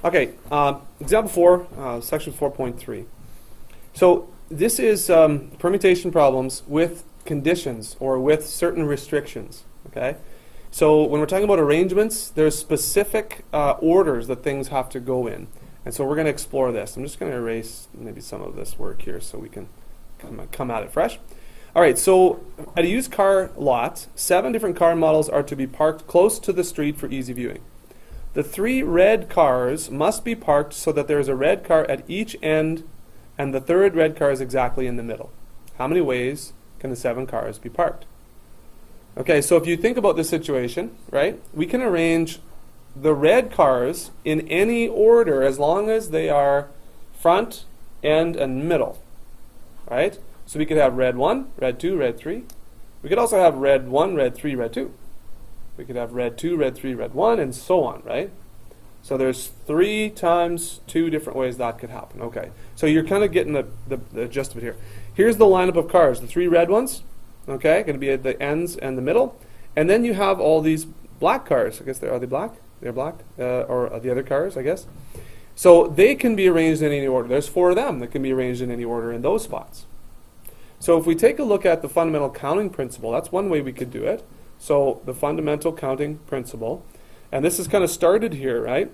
Okay, example 4, section 4.3. So this is permutation problems with conditions or with certain restrictions. Okay, so when we're talking about arrangements, there's specific orders that things have to go in, and so we're going to explore this. I'm just going to erase maybe some of this work here so we can come at it fresh. All right, so at a used car lot, 7 different car models are to be parked close to the street for easy viewing. The 3 red cars must be parked so that there is a red car at each end and the third red car is exactly in the middle. How many ways can the 7 cars be parked? Okay, so if you think about this situation, right, we can arrange the red cars in any order as long as they are front, end, and middle, right? So we could have red 1, red 2, red 3. We could also have red 1, red 3, red 2. We could have red 2, red 3, red 1, and so on, right? So there's 3 times 2 different ways that could happen. Okay, so you're kind of getting the gist of it here. Here's the lineup of cars. The 3 red ones, okay, going to be at the ends and the middle. And then you have all these black cars. I guess are they black? They're black? Or the other cars, I guess. So they can be arranged in any order. There's 4 of them that can be arranged in any order in those spots. So if we take a look at the fundamental counting principle, that's one way we could do it. So the fundamental counting principle, and this is kind of started here, right?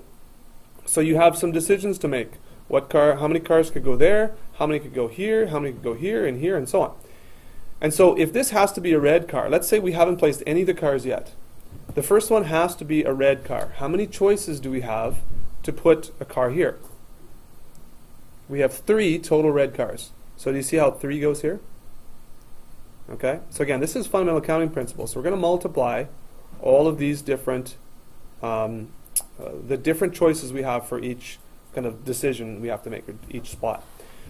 So you have some decisions to make. What car? How many cars could go there? How many could go here? How many could go here, and so on. And so if this has to be a red car, let's say we haven't placed any of the cars yet. The first one has to be a red car. How many choices do we have to put a car here? We have 3 total red cars. So do you see how 3 goes here? Okay, so again, this is fundamental counting principle. So we're going to multiply all of these different, the different choices we have for each kind of decision we have to make, or each spot.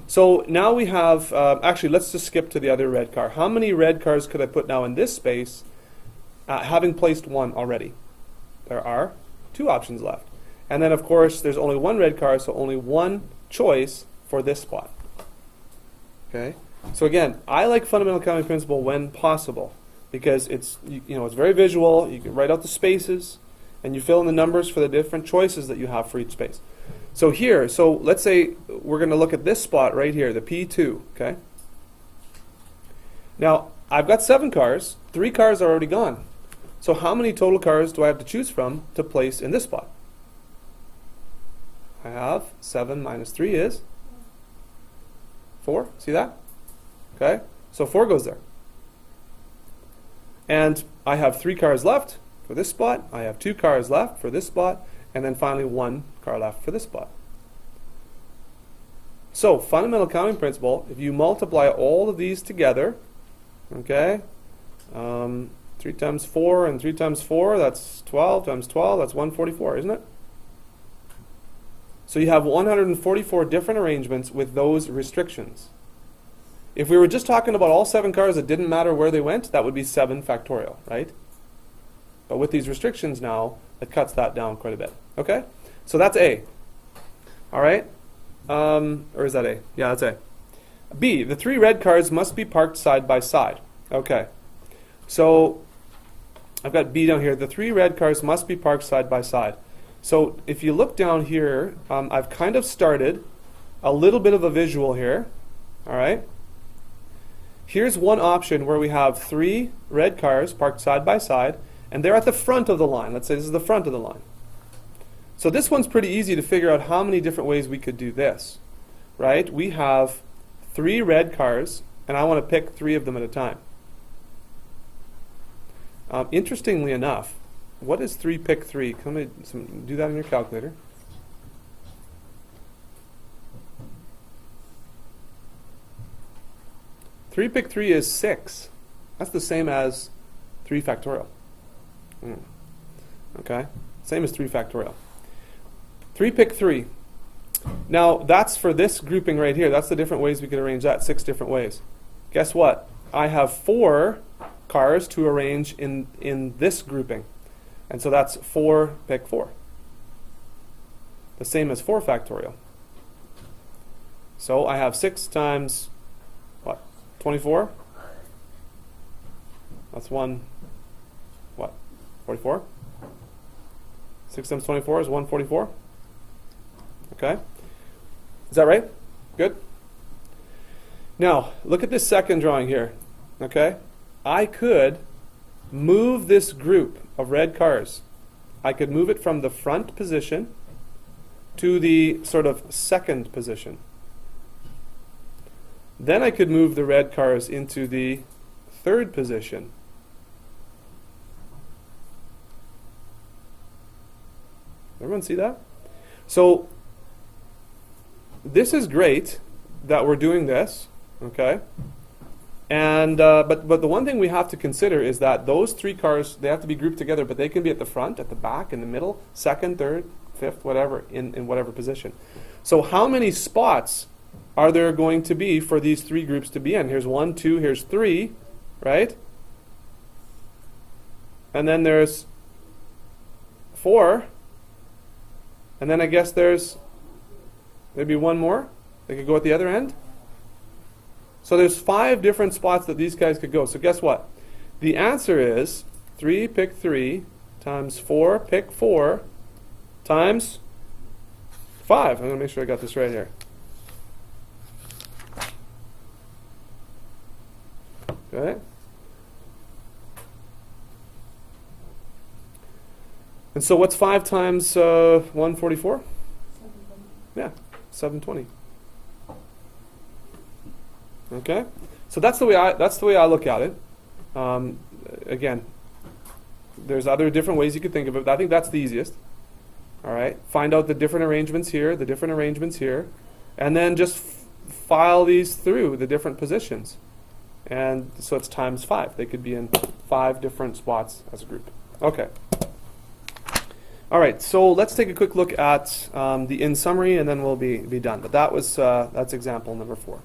So now we have, actually let's just skip to the other red car. How many red cars could I put now in this space, having placed 1 already? There are 2 options left. And then of course there's only 1 red car, so only 1 choice for this spot. Okay. So again, I like fundamental counting principle when possible because it's it's very visual. You can write out the spaces and you fill in the numbers for the different choices that you have for each space. So here, so let's say we're going to look at this spot right here, the P2, okay? Now, I've got 7 cars. 3 cars are already gone. So how many total cars do I have to choose from to place in this spot? I have 7 minus 3 is 4. See that? Okay, so 4 goes there. And I have 3 cars left for this spot. I have 2 cars left for this spot. And then finally 1 car left for this spot. So fundamental counting principle, if you multiply all of these together, okay, 3 times 4 and 3 times 4, that's 12 times 12, that's 144, isn't it? So you have 144 different arrangements with those restrictions. If we were just talking about all 7 cars that didn't matter where they went, that would be 7 factorial, right? But with these restrictions now, it cuts that down quite a bit. Okay? So that's A. All right? Or is that A? Yeah, that's A. B, the 3 red cars must be parked side by side. Okay. So I've got B down here. The 3 red cars must be parked side by side. So if you look down here, I've kind of started a little bit of a visual here. All right? Here's one option where we have 3 red cars parked side by side, and they're at the front of the line. Let's say this is the front of the line. So this one's pretty easy to figure out how many different ways we could do this, right? We have 3 red cars, and I want to pick 3 of them at a time. Interestingly enough, what is 3 pick 3? Do that in your calculator. Three pick 3 is 6. That's the same as 3 factorial. Okay, same as 3 factorial. 3 pick 3. Now that's for this grouping right here. That's the different ways we could arrange that. 6 different ways. Guess what? I have 4 cars to arrange in this grouping, and so that's 4 pick 4. The same as 4 factorial. So I have 6 times what? 24. That's 44? 6 times 24 is 144. Okay? Is that right? Good? Now, look at this second drawing here. Okay? I could move this group of red cars. I could move it from the front position to the sort of second position. Then I could move the red cars into the third position. Everyone see that? So this is great that we're doing this, okay? And but the one thing we have to consider is that those three cars, they have to be grouped together, but they can be at the front, at the back, in the middle, second, third, fifth, whatever, in whatever position. So how many spots are there going to be for these three groups to be in? Here's 1, 2, here's 3, right? And then there's 4. And then I guess there's maybe one more. They could go at the other end. So there's 5 different spots that these guys could go. So guess what? The answer is 3, pick 3, times 4, pick 4, times 5. I'm going to make sure I got this right here. Okay. And so what's 5 times 144? 720. Yeah, 720. Okay, so that's the way I look at it. Again, there's other different ways you could think of it, but I think that's the easiest. All right, find out the different arrangements here, the different arrangements here, and then just file these through the different positions. And so it's times 5. They could be in 5 different spots as a group. Okay. All right, so let's take a quick look at the in summary, and then we'll be done. But that was that's example number 4.